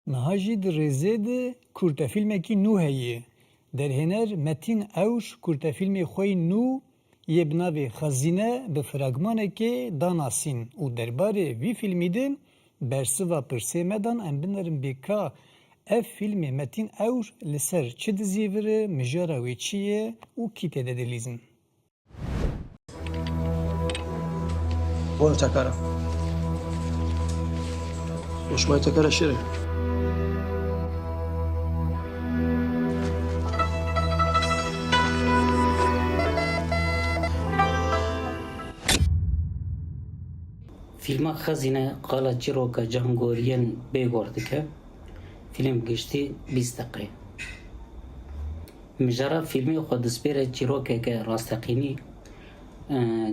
Niha di rêzê de kurtefîlmekî nû heye. Derhêner Metin Ewş kurtefîlmê xwe nû yê bi navê Xezîne bi fragmanekê danasîn û derbarê vî fîlmê de bersiva pirsê me dan em binerin bê ka ev fîlmê Metin Ewş li ser çi dizî vire, mijara wê çi ye û kî tê de dilîzin. Buonu takara. Hoşuma takara şirin. فیلما خزینه قالا چیروکا جهانگوریان بگوردکه فیلم گشتی 20 دقیقه مجرا فیلمی خود سپیره چیروکه که راستقینی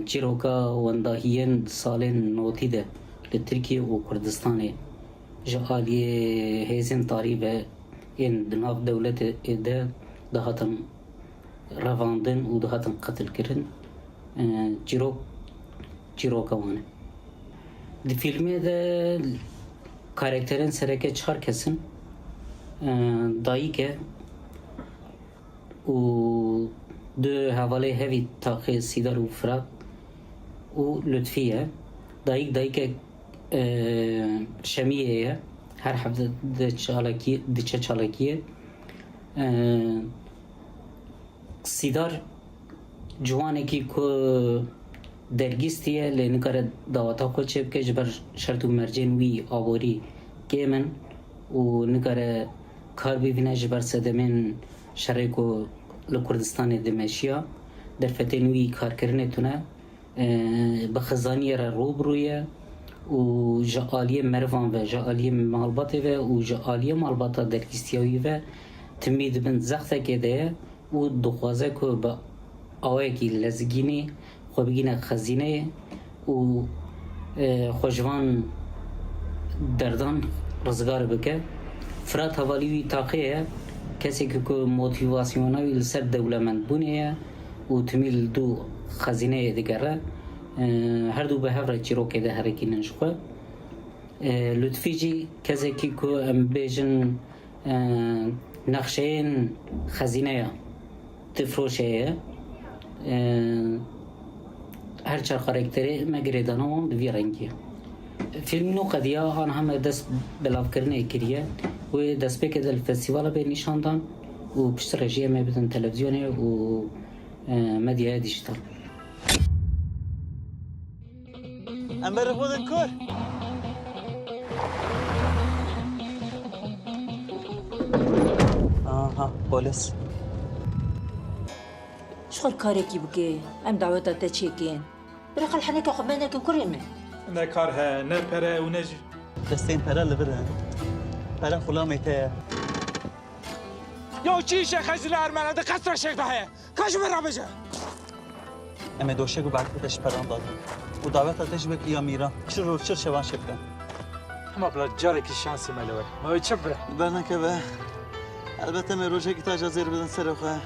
چیروکا ونداهیان سالن نوتی ده لترکیه و کردستانه جعالی هزین تاریبه این دناف دولت ده دهاتن رواندن و دهاتن قتل کرن چیروکا وانه دی فیلمی ده کاراکترین سرکه چهار کسن دایی که و دو حواله هوی تاقی سیدار و فراد و لطفیه دایی که شمیه هر حفظ دی چه چالاکیه سیدار جوانه کی که درگیستیه لنکاره داوتا خود چه بکه جبر شرط و مرجن وی آوری گیمن و نکاره کار ببینه جبر سدمین شرکو لکردستان دمشیا در فتن وی کار کرنه تونه بخزانی را روبرویه و جعالی مروان و جعالی مالباته و جعالی مالباتا درگیستیاوی و تمید بند زخته که ده و دخوازه که با آوه که لزگینی خو بگینه خزینه و خوشوان دردان رزگار بکه فرات حوالیوی تاقیه کسی که موتیواسیوناوی لسر دولمند بونه و تمیل دو خزینه دیگره هر دو به هفره چیروکه ده هرکی ننشخوه لطفی جی کسی که ام بیجن نقشین خزینه تفروشه هر چهار کاراکتری مگریدانه هم دوی رنگیه فیلم نو قدیا آن همه دست بلاف کرنه کریه و دست بکه دل فستیوالا به نشاندن و پشت رژیه می بدن تلویزیونه و مدیا دیجیتال امبر خودن کار آها پلیس شغل كاريكي بكي ام دعوتها تشيكين برق الحنيكة خبانا كريمة نه کارها نه پره و نه دستین پره لبرن پره خلامی تایه یا چیشه خزیل ارمنه ده قصر شک بهه کاش برا بجه اما دوشه گو بعد کتش پران دادن و دعوت تش بکی یا میران چر رو چر شوان شبکن اما بلا جاره که شانسی ملوه ما چه بره برنه که به البته می روشه که تا اجازه رو بدن سر خواه